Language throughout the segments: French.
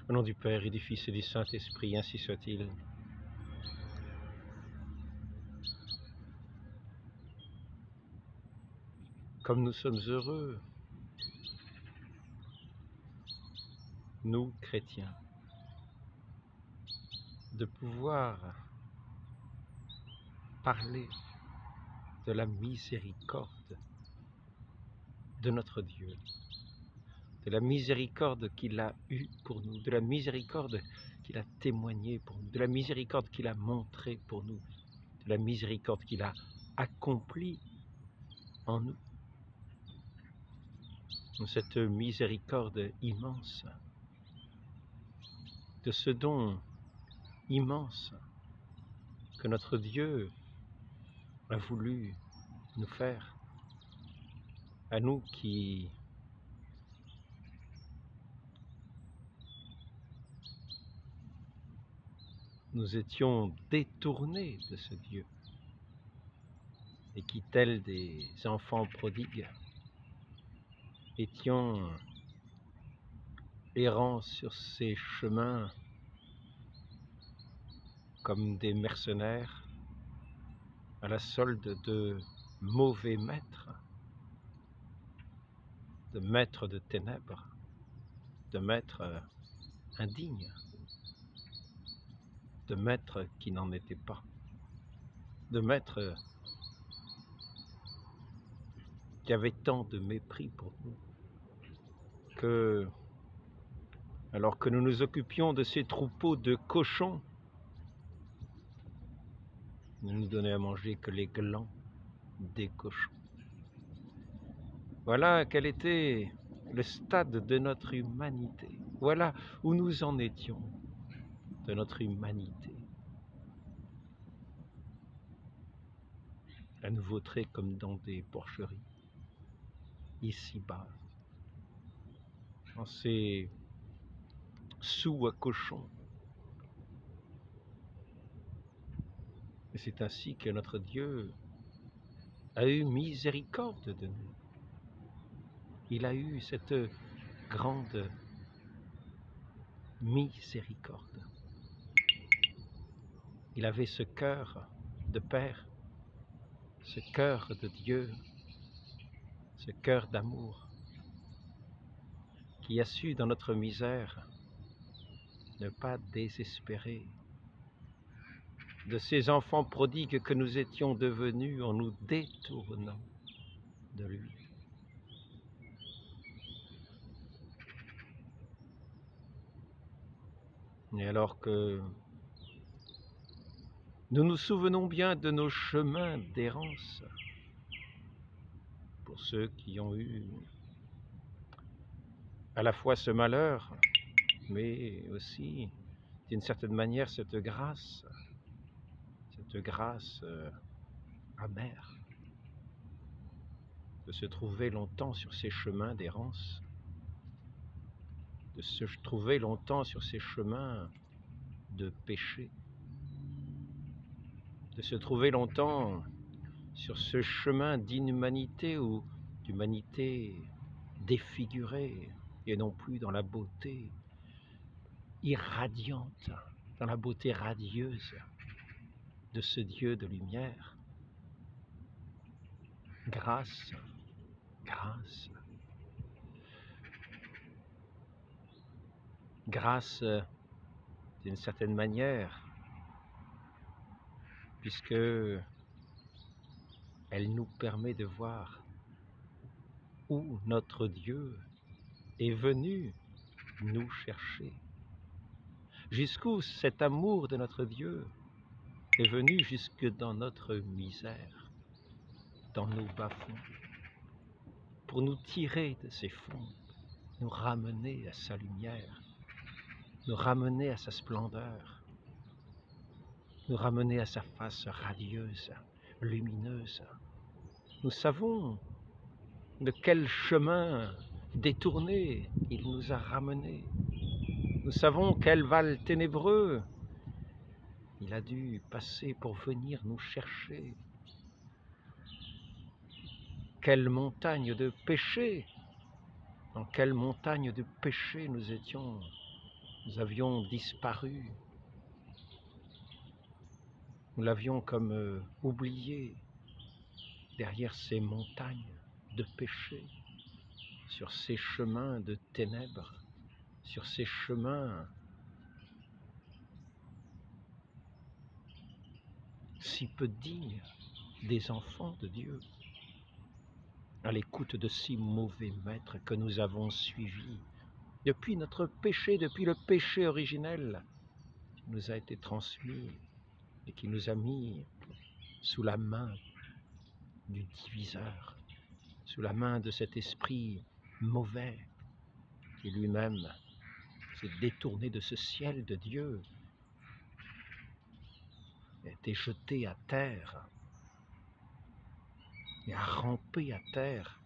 Au nom du Père et du Fils et du Saint-Esprit, ainsi soit-il. Comme nous sommes heureux, nous, chrétiens, de pouvoir parler de la miséricorde de notre Dieu, de la miséricorde qu'il a eue pour nous, de la miséricorde qu'il a témoignée pour nous, de la miséricorde qu'il a montrée pour nous, de la miséricorde qu'il a accomplie en nous. Cette miséricorde immense, de ce don immense que notre Dieu a voulu nous faire, à nous qui nous étions détournés de ce Dieu et qui, tels des enfants prodigues, étions errants sur ces chemins comme des mercenaires à la solde de mauvais maîtres, de maîtres de ténèbres, de maîtres indignes, de maîtres qui n'en étaient pas, de maîtres qui avaient tant de mépris pour nous que, alors que nous nous occupions de ces troupeaux de cochons, ne nous donnaient à manger que les glands des cochons. Voilà quel était le stade de notre humanité. Voilà où nous en étions de notre humanité. À nous vautrer comme dans des porcheries, ici-bas, dans ces sous à cochons. Et c'est ainsi que notre Dieu a eu miséricorde de nous. Il a eu cette grande miséricorde. Il avait ce cœur de Père, ce cœur de Dieu, ce cœur d'amour qui a su dans notre misère ne pas désespérer de ces enfants prodigues que nous étions devenus en nous détournant de lui. Et alors que nous nous souvenons bien de nos chemins d'errance, pour ceux qui ont eu à la fois ce malheur, mais aussi d'une certaine manière cette grâce amère, de se trouver longtemps sur ces chemins d'errance, de se trouver longtemps sur ces chemins de péché, de se trouver longtemps sur ce chemin d'inhumanité ou d'humanité défigurée et non plus dans la beauté irradiante, dans la beauté radieuse de ce Dieu de lumière. Grâce, grâce, grâce d'une certaine manière, puisque elle nous permet de voir où notre Dieu est venu nous chercher, jusqu'où cet amour de notre Dieu est venu jusque dans notre misère, dans nos bas-fonds, pour nous tirer de ces fonds, nous ramener à sa lumière, nous ramener à sa splendeur, nous ramener à sa face radieuse, lumineuse. Nous savons de quel chemin détourné il nous a ramenés. Nous savons quel val ténébreux il a dû passer pour venir nous chercher. Quelle montagne de péché, dans quelle montagne de péché nous étions Nous avions disparu. Nous l'avions comme oublié derrière ces montagnes de péché, sur ces chemins de ténèbres, sur ces chemins si peu dignes des enfants de Dieu, à l'écoute de si mauvais maîtres que nous avons suivis depuis notre péché, depuis le péché originel qui nous a été transmis et qui nous a mis sous la main du diviseur, sous la main de cet esprit mauvais qui lui-même s'est détourné de ce ciel de Dieu, a été jeté à terre et a rampé à terre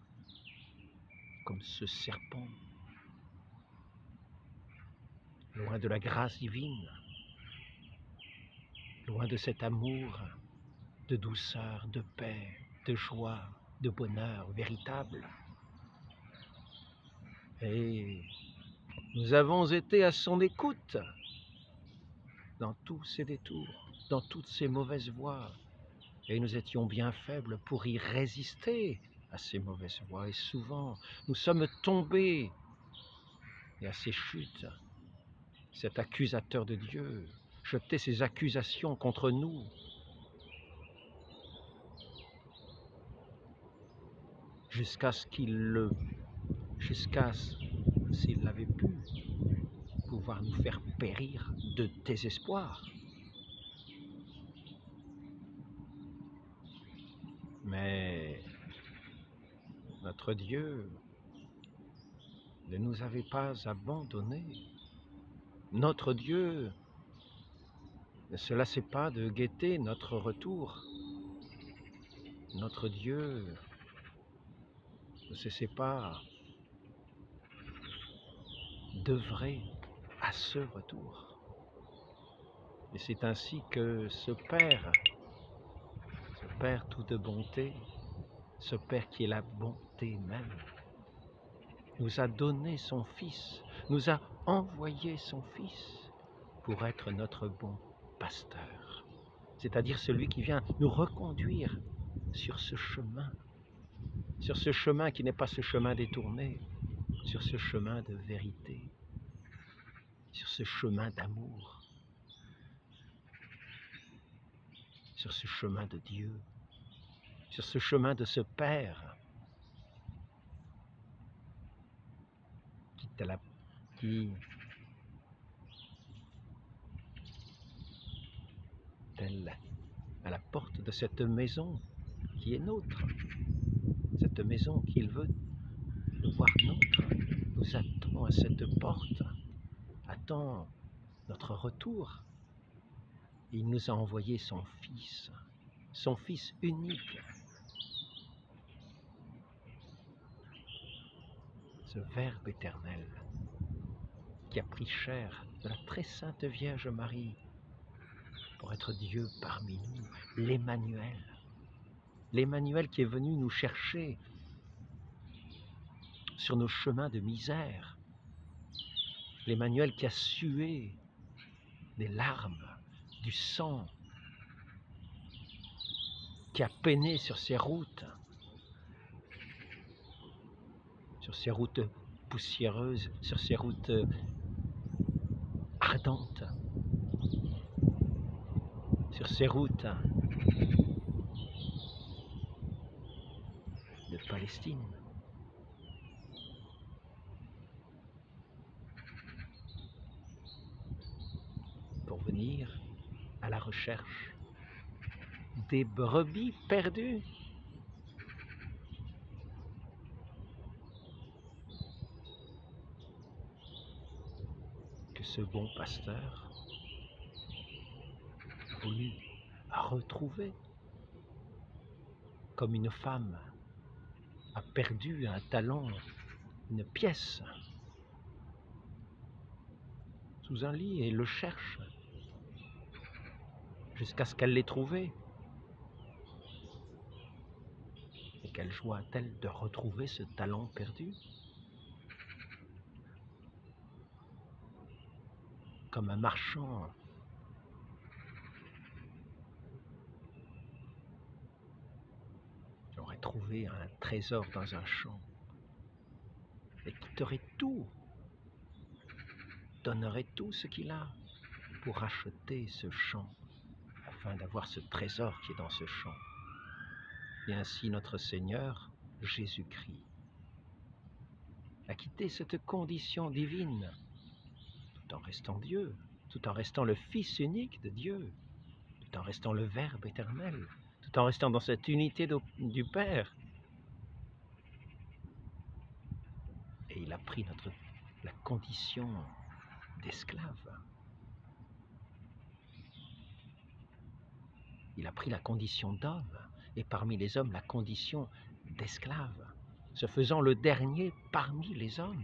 comme ce serpent, loin de la grâce divine, loin de cet amour de douceur, de paix, de joie, de bonheur véritable. Et nous avons été à son écoute dans tous ces détours, dans toutes ces mauvaises voies. Et nous étions bien faibles pour y résister à ces mauvaises voies. Et souvent, nous sommes tombés. Et à ces chutes, cet accusateur de Dieu jetait ses accusations contre nous. Jusqu'à s'il avait pu pouvoir nous faire périr de désespoir. Mais notre Dieu ne nous avait pas abandonnés. Notre Dieu ne se lassait pas de guetter notre retour. Notre Dieu ne cessait pas d'œuvrer à ce retour. Et c'est ainsi que ce Père tout de bonté, ce Père qui est la bonté même, nous a donné son Fils, nous a envoyé son Fils pour être notre bon pasteur, c'est-à-dire celui qui vient nous reconduire sur ce chemin qui n'est pas ce chemin détourné, sur ce chemin de vérité, sur ce chemin d'amour, sur ce chemin de Dieu, sur ce chemin de ce Père qui, tel à la porte de cette maison qui est nôtre, cette maison qu'il veut voir nôtre, nous attend à cette porte, attend notre retour. Il nous a envoyé son Fils unique, ce Verbe éternel qui a pris chair de la très sainte Vierge Marie pour être Dieu parmi nous, l'Emmanuel qui est venu nous chercher sur nos chemins de misère, l'Emmanuel qui a sué des larmes, du sang, qui a peiné sur ces routes poussiéreuses, sur ces routes ardentes, sur ces routes de Palestine. Pour venir à la recherche des brebis perdues. Que ce bon pasteur a voulu retrouver, comme une femme a perdu un talent, une pièce sous un lit et le cherche jusqu'à ce qu'elle l'ait trouvé. Et quelle joie a-t-elle de retrouver ce talent perdu? comme un marchand aurait trouvé un trésor dans un champ et quitterait tout, donnerait tout ce qu'il a pour racheter ce champ afin d'avoir ce trésor qui est dans ce champ. Et ainsi notre Seigneur Jésus-Christ a quitté cette condition divine tout en restant Dieu, tout en restant le Fils unique de Dieu, tout en restant le Verbe éternel, tout en restant dans cette unité du Père. Et il a pris la condition d'esclave. Il a pris la condition d'homme, et parmi les hommes, la condition d'esclave, se faisant le dernier parmi les hommes,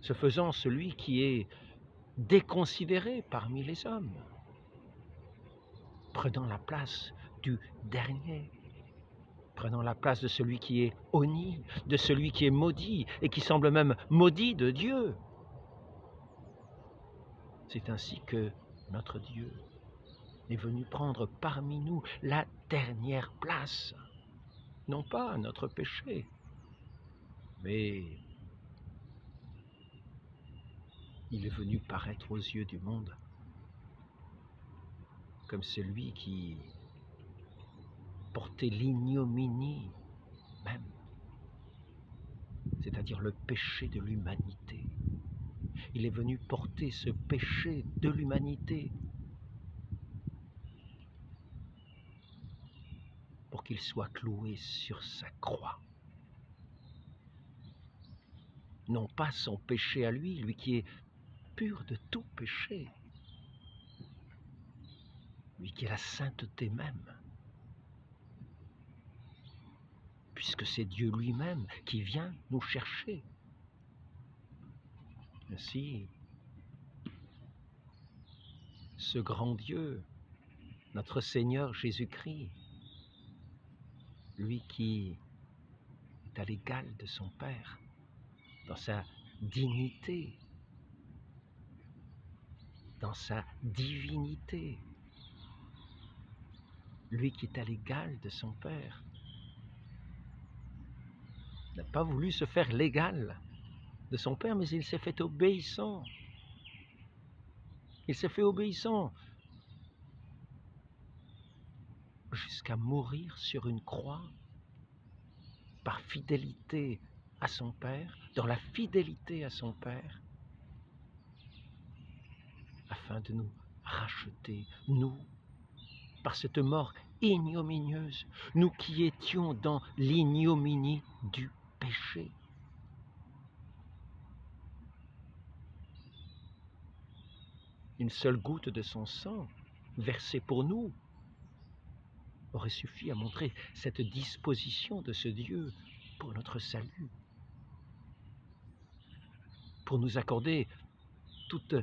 se faisant celui qui est déconsidéré parmi les hommes, prenant la place du dernier, prenant la place de celui qui est honni, de celui qui est maudit, et qui semble même maudit de Dieu. C'est ainsi que notre Dieu est venu prendre parmi nous la dernière place, non pas notre péché, mais il est venu paraître aux yeux du monde comme celui qui portait l'ignominie même, c'est-à-dire le péché de l'humanité. Il est venu porter ce péché de l'humanité pour qu'il soit cloué sur sa croix. Non pas son péché à lui, lui qui est pur de tout péché, lui qui est la sainteté même, puisque c'est Dieu lui-même qui vient nous chercher. Ainsi, ce grand Dieu, notre Seigneur Jésus-Christ, lui qui est à l'égal de son Père, dans sa dignité, dans sa divinité, lui qui est à l'égal de son Père, n'a pas voulu se faire l'égal de son Père, mais il s'est fait obéissant. Il s'est fait obéissant jusqu'à mourir sur une croix par fidélité à son Père, dans la fidélité à son Père, afin de nous racheter, nous, par cette mort ignominieuse, nous qui étions dans l'ignominie du péché. Une seule goutte de son sang, versée pour nous, aurait suffi à montrer cette disposition de ce Dieu pour notre salut, pour nous accorder toute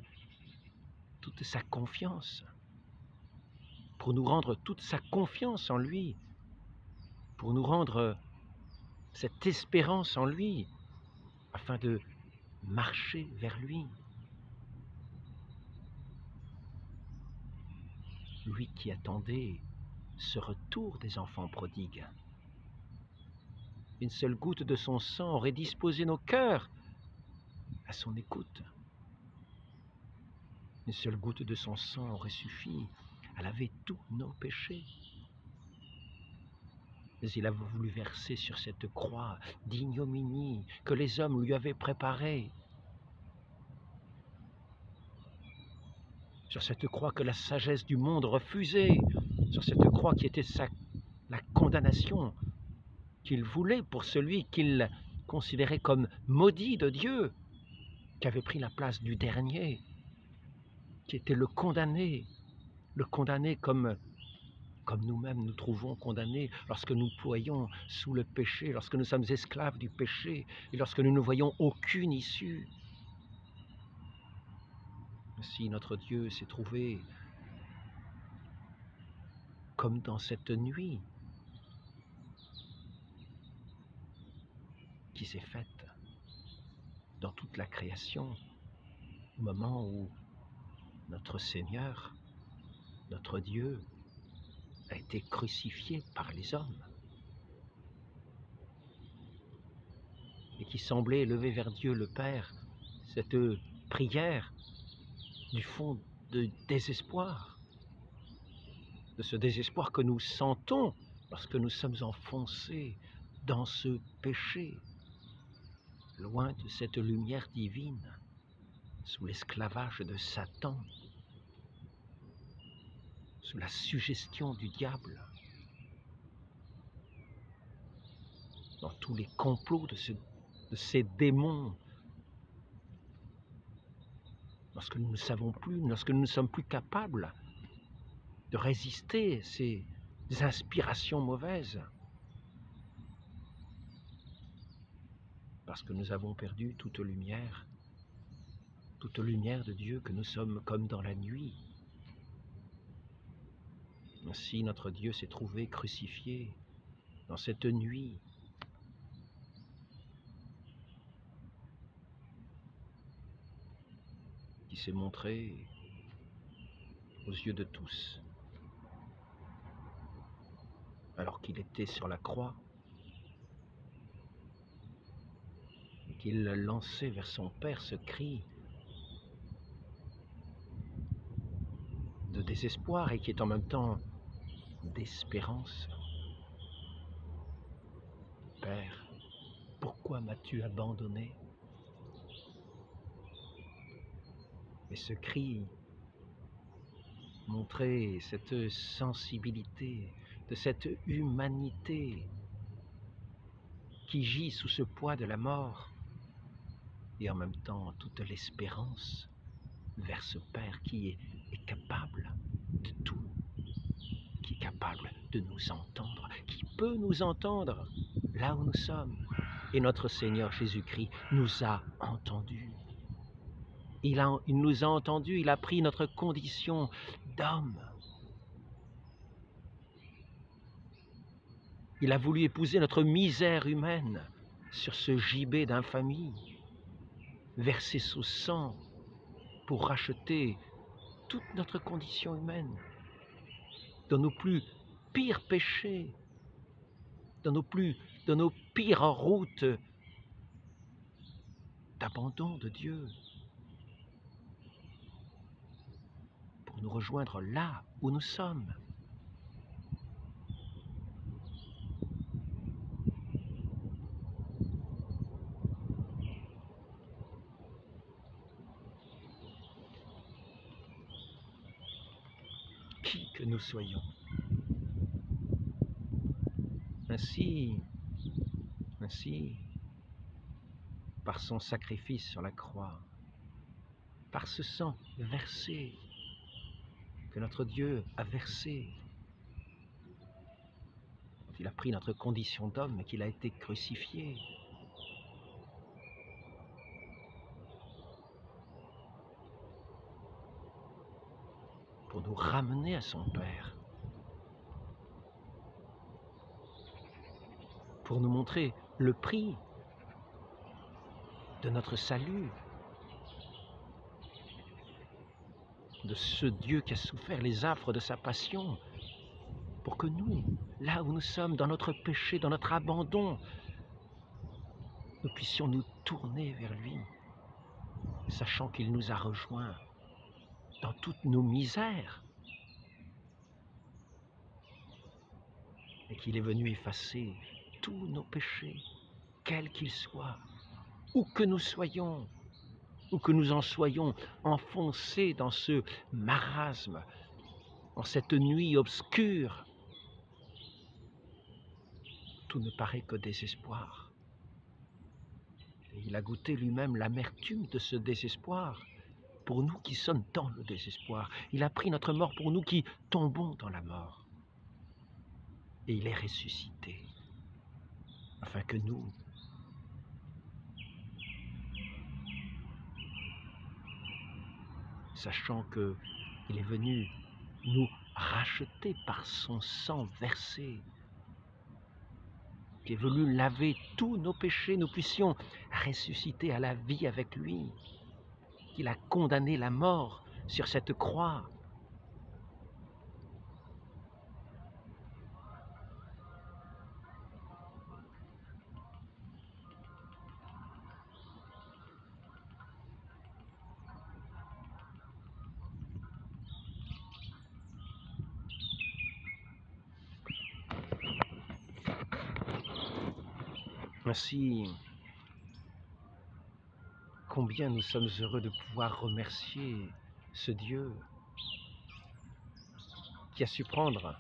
sa confiance, pour nous rendre toute sa confiance en lui, pour nous rendre cette espérance en lui, afin de marcher vers lui. Lui qui attendait ce retour des enfants prodigues. Une seule goutte de son sang aurait disposé nos cœurs à son écoute. Une seule goutte de son sang aurait suffi à laver tous nos péchés. Mais il a voulu verser sur cette croix d'ignominie que les hommes lui avaient préparée, sur cette croix que la sagesse du monde refusait, sur cette croix qui était la condamnation qu'il voulait pour celui qu'il considérait comme maudit de Dieu, qui avait pris la place du dernier, qui était le condamné comme nous-mêmes nous trouvons condamnés lorsque nous ployons sous le péché, lorsque nous sommes esclaves du péché et lorsque nous ne voyons aucune issue. Ainsi notre Dieu s'est trouvé comme dans cette nuit qui s'est faite dans toute la création, au moment où notre Seigneur, notre Dieu, a été crucifié par les hommes et qui semblait élever vers Dieu le Père cette prière du fond de désespoir, de ce désespoir que nous sentons lorsque nous sommes enfoncés dans ce péché, loin de cette lumière divine, sous l'esclavage de Satan, sous la suggestion du diable, dans tous les complots de ces démons, lorsque nous ne savons plus, lorsque nous ne sommes plus capables de résister à ces inspirations mauvaises, parce que nous avons perdu toute lumière de Dieu, que nous sommes comme dans la nuit. Ainsi notre Dieu s'est trouvé crucifié dans cette nuit. Qui s'est montré aux yeux de tous, alors qu'il était sur la croix, et qu'il lançait vers son Père ce cri de désespoir et qui est en même temps d'espérance. Père, pourquoi m'as-tu abandonné? Et ce cri montrait cette sensibilité, de cette humanité qui gît sous ce poids de la mort, et en même temps toute l'espérance vers ce Père qui est capable de tout, qui est capable de nous entendre, qui peut nous entendre là où nous sommes. Et notre Seigneur Jésus-Christ nous a entendus. Il nous a entendus, il a pris notre condition d'homme. Il a voulu épouser notre misère humaine sur ce gibet d'infamie, verser son sang pour racheter toute notre condition humaine, dans nos plus pires péchés, dans nos pires routes d'abandon de Dieu, pour nous rejoindre là où nous sommes. Qui que nous soyons. Ainsi, par son sacrifice sur la croix, par ce sang versé, que notre Dieu a versé, il a pris notre condition d'homme et qu'il a été crucifié. Pour nous ramener à son Père, pour nous montrer le prix de notre salut, de ce Dieu qui a souffert les affres de sa passion, pour que nous, là où nous sommes, dans notre péché, dans notre abandon, nous puissions nous tourner vers lui, sachant qu'il nous a rejoints dans toutes nos misères et qu'il est venu effacer tous nos péchés, quels qu'ils soient, où que nous soyons, où que nous en soyons enfoncés dans ce marasme, dans cette nuit obscure. Tout ne paraît que désespoir. Et il a goûté lui-même l'amertume de ce désespoir pour nous qui sommes dans le désespoir. Il a pris notre mort pour nous qui tombons dans la mort. Et il est ressuscité, afin que nous, sachant qu'il est venu nous racheter par son sang versé, qui est venu laver tous nos péchés, nous puissions ressusciter à la vie avec lui. qu'il a condamné la mort sur cette croix. Ainsi, combien nous sommes heureux de pouvoir remercier ce Dieu qui a su prendre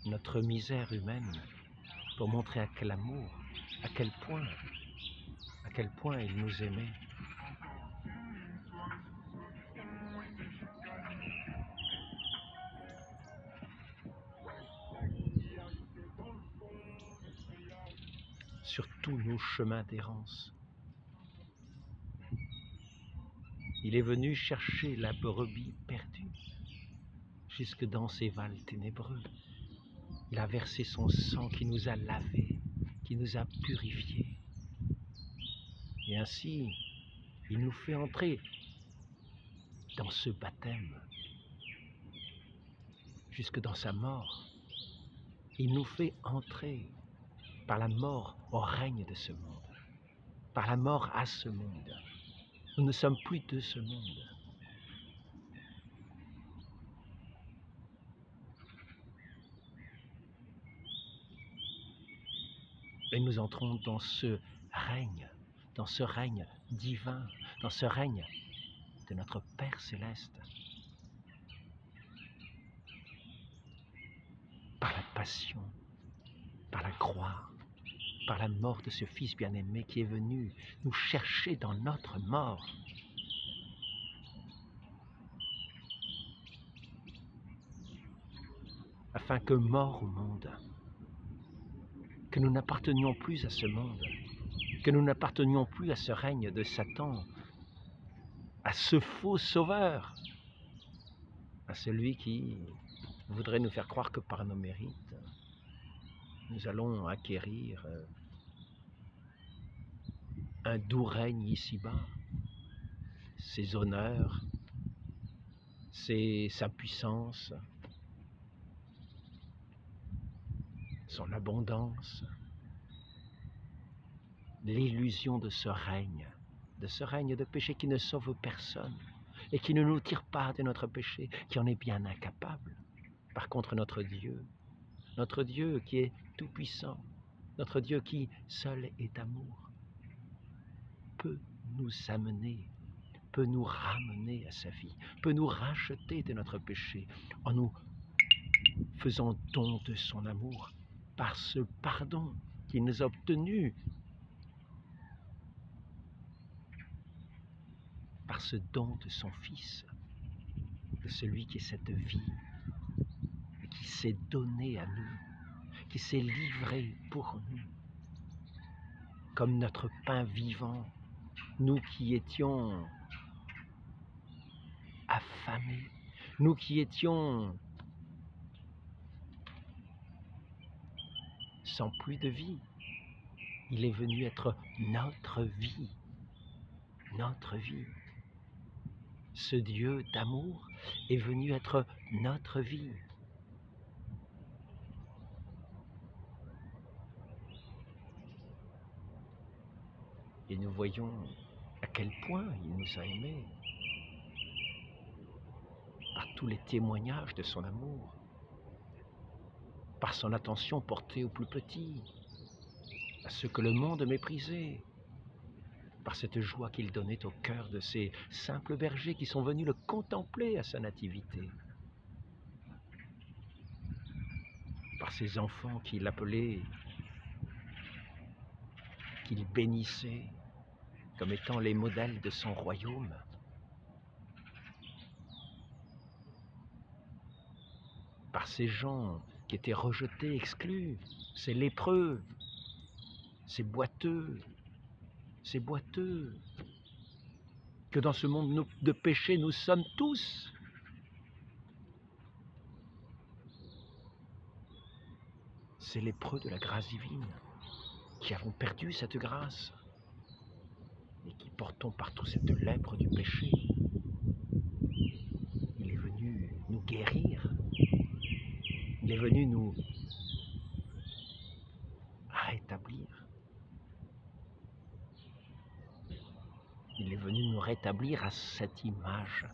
notre misère humaine pour montrer à quel amour, à quel point il nous aimait. Sur tous nos chemins d'errance, il est venu chercher la brebis perdue jusque dans ces vals ténébreux. Il a versé son sang qui nous a lavés, qui nous a purifiés. Et ainsi, il nous fait entrer dans ce baptême, jusque dans sa mort. Il nous fait entrer par la mort au règne de ce monde, par la mort à ce monde. Nous ne sommes plus de ce monde. Et nous entrons dans ce règne divin, dans ce règne de notre Père Céleste. Par la passion, par la croix, par la mort de ce Fils bien-aimé qui est venu nous chercher dans notre mort. Afin que mort au monde, que nous n'appartenions plus à ce monde, que nous n'appartenions plus à ce règne de Satan, à ce faux sauveur, à celui qui voudrait nous faire croire que par nos mérites, nous allons acquérir un doux règne ici-bas, ses honneurs, sa puissance, son abondance, l'illusion de ce règne de péché qui ne sauve personne et qui ne nous tire pas de notre péché, qui en est bien incapable. Par contre, notre Dieu qui est tout-puissant, notre Dieu qui seul est amour, peut nous amener, peut nous ramener à sa vie, peut nous racheter de notre péché en nous faisant don de son amour par ce pardon qu'il nous a obtenu, par ce don de son Fils, de celui qui est cette vie, qui s'est donné à nous, qui s'est livré pour nous, comme notre pain vivant, nous qui étions affamés, nous qui étions sans plus de vie. Il est venu être notre vie, notre vie. Ce Dieu d'amour est venu être notre vie. Et nous voyons à quel point il nous a aimés, par tous les témoignages de son amour, par son attention portée aux plus petits, à ceux que le monde méprisait, par cette joie qu'il donnait au cœur de ces simples bergers qui sont venus le contempler à sa nativité, par ces enfants qu'il appelait, qu'il bénissait comme étant les modèles de son royaume, par ces gens qui étaient rejetés, exclus, ces lépreux, ces boiteux, que dans ce monde de péché nous sommes tous. ces lépreux de la grâce divine, qui avons perdu cette grâce et qui portons partout cette lèpre du péché. Il est venu nous guérir, il est venu nous rétablir. Il est venu nous rétablir à cette image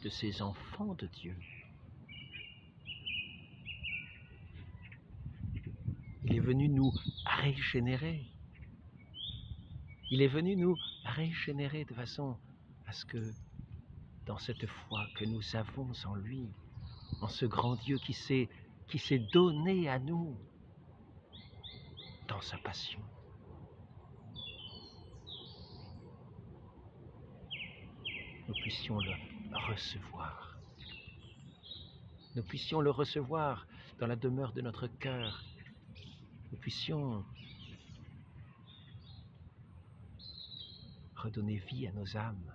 de ces enfants de Dieu. Il est venu nous régénérer. Il est venu nous régénérer de façon à ce que, dans cette foi que nous avons en lui, en ce grand Dieu qui s'est donné à nous dans sa passion, nous puissions le recevoir. Nous puissions le recevoir dans la demeure de notre cœur. Nous puissions redonner vie à nos âmes,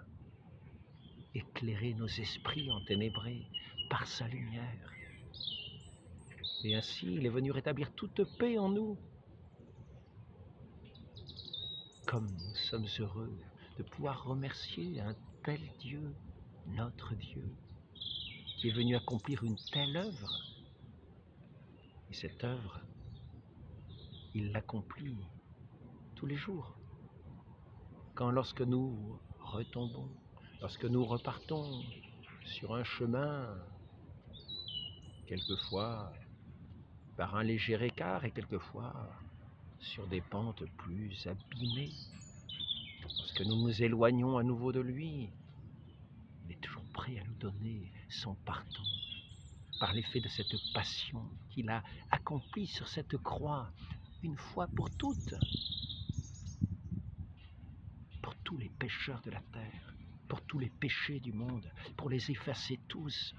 éclairer nos esprits enténébrés par sa lumière. Et ainsi, il est venu rétablir toute paix en nous. Comme nous sommes heureux de pouvoir remercier un tel Dieu, notre Dieu, qui est venu accomplir une telle œuvre. Et cette œuvre, il l'accomplit tous les jours. Lorsque nous retombons, lorsque nous repartons sur un chemin, quelquefois par un léger écart et quelquefois sur des pentes plus abîmées, lorsque nous nous éloignons à nouveau de lui, il est toujours prêt à nous donner son pardon par l'effet de cette passion qu'il a accomplie sur cette croix une fois pour toutes, pour tous les pécheurs de la terre, pour tous les péchés du monde, pour les effacer tous.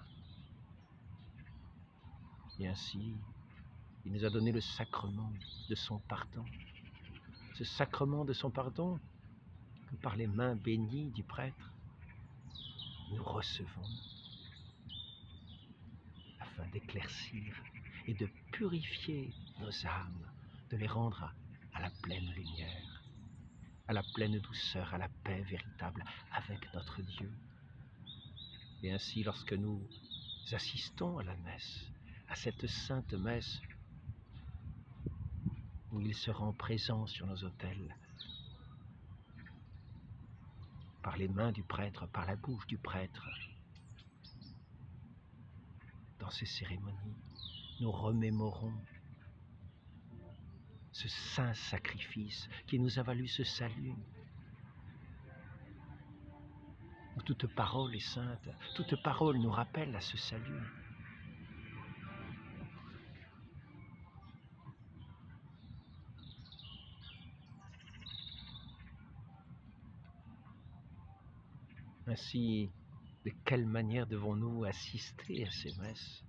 Et ainsi, il nous a donné le sacrement de son pardon. Ce sacrement de son pardon que par les mains bénies du prêtre, nous recevons afin d'éclaircir et de purifier nos âmes, de les rendre à la pleine lumière, à la pleine douceur, à la paix véritable avec notre Dieu. Et ainsi, lorsque nous assistons à la messe, à cette sainte messe où il se rend présent sur nos autels, par les mains du prêtre, par la bouche du prêtre, dans ces cérémonies, nous remémorons ce saint sacrifice qui nous a valu ce salut, où toute parole est sainte, toute parole nous rappelle à ce salut. Ainsi, de quelle manière devons-nous assister à ces messes?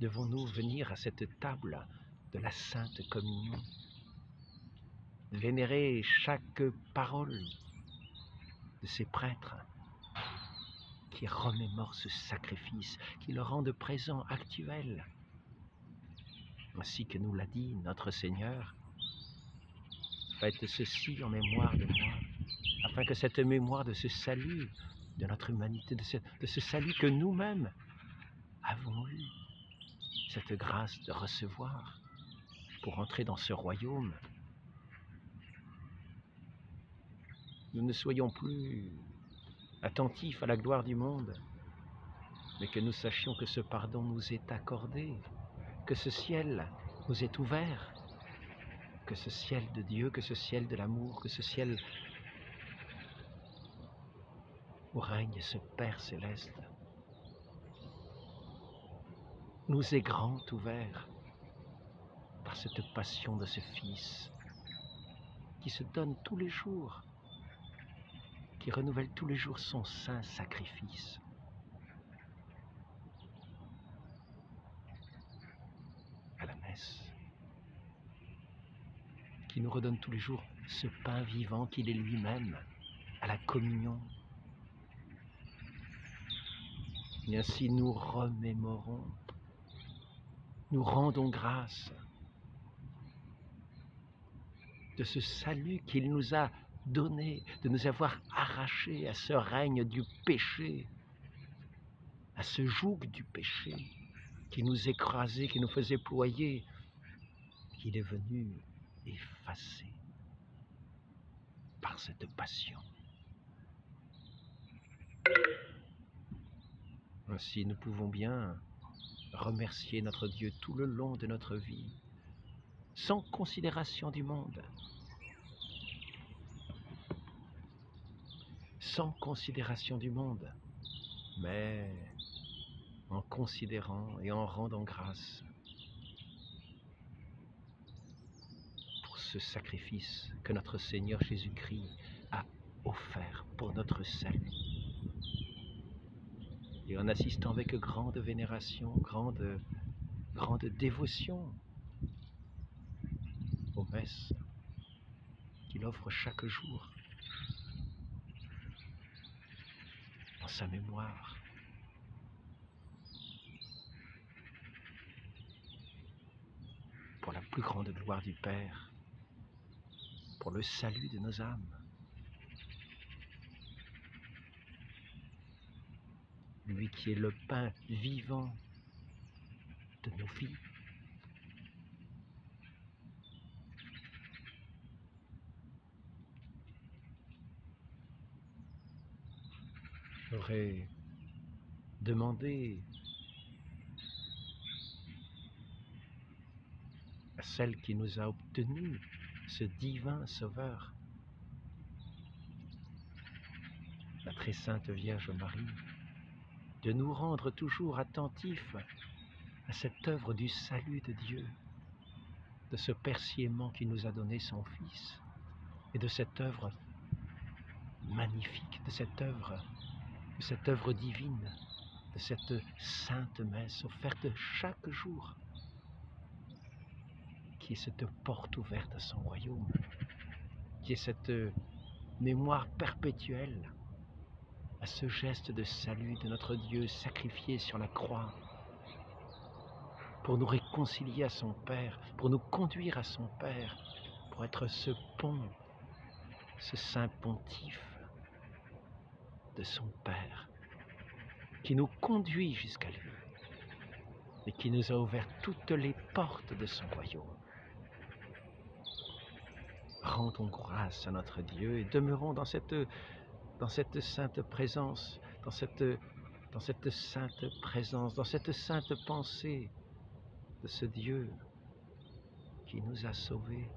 Devons-nous venir à cette table de la Sainte Communion, vénérer chaque parole de ces prêtres qui remémorent ce sacrifice, qui le rendent présent, actuel, ainsi que nous l'a dit notre Seigneur. Faites ceci en mémoire de moi, afin que cette mémoire de ce salut de notre humanité, de ce salut que nous-mêmes avons eu, cette grâce de recevoir pour entrer dans ce royaume, nous ne soyons plus attentifs à la gloire du monde, mais que nous sachions que ce pardon nous est accordé, que ce ciel nous est ouvert, que ce ciel de Dieu, que ce ciel de l'amour, que ce ciel où règne ce Père céleste, nous est grand ouvert par cette passion de ce Fils qui se donne tous les jours, qui renouvelle tous les jours son saint sacrifice. À la messe, qui nous redonne tous les jours ce pain vivant qu'il est lui-même, à la communion. Et ainsi nous remémorons, nous rendons grâce de ce salut qu'il nous a donné, de nous avoir arrachés à ce règne du péché, à ce joug du péché qui nous écrasait, qui nous faisait ployer, qu'il est venu effacer par cette passion. Ainsi, nous pouvons bien remercier notre Dieu tout le long de notre vie, sans considération du monde, sans considération du monde, mais en considérant et en rendant grâce pour ce sacrifice que notre Seigneur Jésus-Christ a offert pour notre salut. Et en assistant avec grande vénération, grande dévotion aux messes qu'il offre chaque jour en sa mémoire. Pour la plus grande gloire du Père, pour le salut de nos âmes. Lui qui est le pain vivant de nos vies. J'aurais demandé à celle qui nous a obtenu ce divin Sauveur, la très sainte Vierge Marie, de nous rendre toujours attentifs à cette œuvre du salut de Dieu, de ce Père si aimant qui nous a donné son Fils, et de cette œuvre magnifique, de cette œuvre divine, de cette sainte messe offerte chaque jour, qui est cette porte ouverte à son royaume, qui est cette mémoire perpétuelle à ce geste de salut de notre Dieu sacrifié sur la croix pour nous réconcilier à son Père, pour nous conduire à son Père, pour être ce pont, ce saint pontife de son Père, qui nous conduit jusqu'à lui et qui nous a ouvert toutes les portes de son royaume. Rendons grâce à notre Dieu et demeurons dans cette sainte présence, dans cette sainte présence, dans cette sainte pensée de ce Dieu qui nous a sauvés,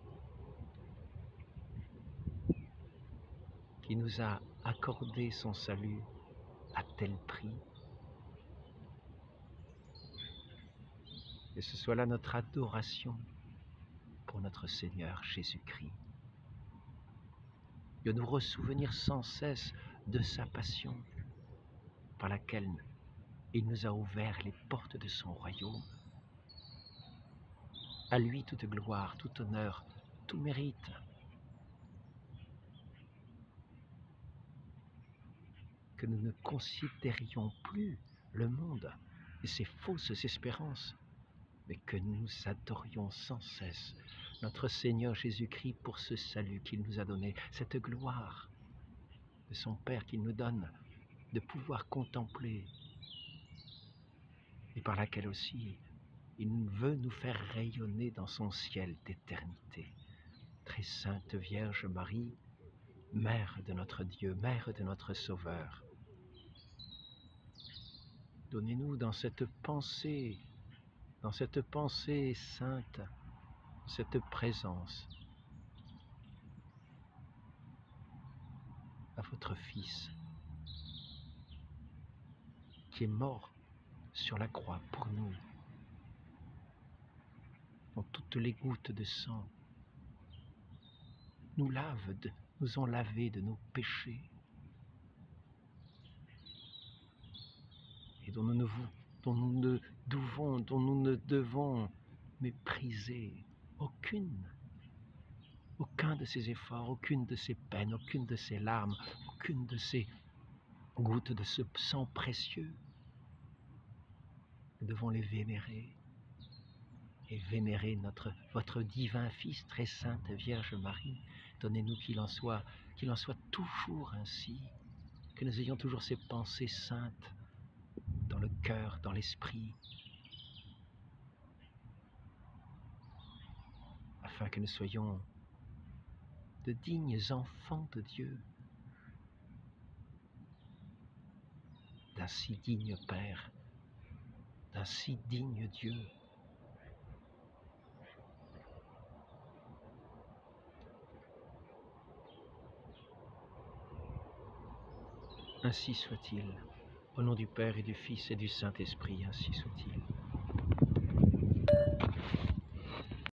qui nous a accordé son salut à tel prix. Et ce soit là notre adoration pour notre Seigneur Jésus-Christ. De nous ressouvenir sans cesse de sa passion par laquelle il nous a ouvert les portes de son royaume. À lui toute gloire, tout honneur, tout mérite. Que nous ne considérions plus le monde et ses fausses espérances, mais que nous adorions sans cesse notre Seigneur Jésus-Christ pour ce salut qu'il nous a donné, cette gloire de son Père qu'il nous donne de pouvoir contempler et par laquelle aussi il veut nous faire rayonner dans son ciel d'éternité. Très sainte Vierge Marie, Mère de notre Dieu, Mère de notre Sauveur, donnez-nous dans cette pensée sainte, cette présence à votre Fils qui est mort sur la croix pour nous, dont toutes les gouttes de sang nous ont lavé de nos péchés et dont nous ne devons mépriser aucun de ces efforts, aucune de ces peines, aucune de ces larmes, aucune de ces gouttes de ce sang précieux. Nous devons les vénérer et vénérer votre divin Fils, très sainte Vierge Marie. Donnez-nous qu'il en soit toujours ainsi, que nous ayons toujours ces pensées saintes dans le cœur, dans l'esprit, afin que nous soyons de dignes enfants de Dieu, d'un si digne Père, d'un si digne Dieu. Ainsi soit-il, au nom du Père et du Fils et du Saint-Esprit, ainsi soit-il.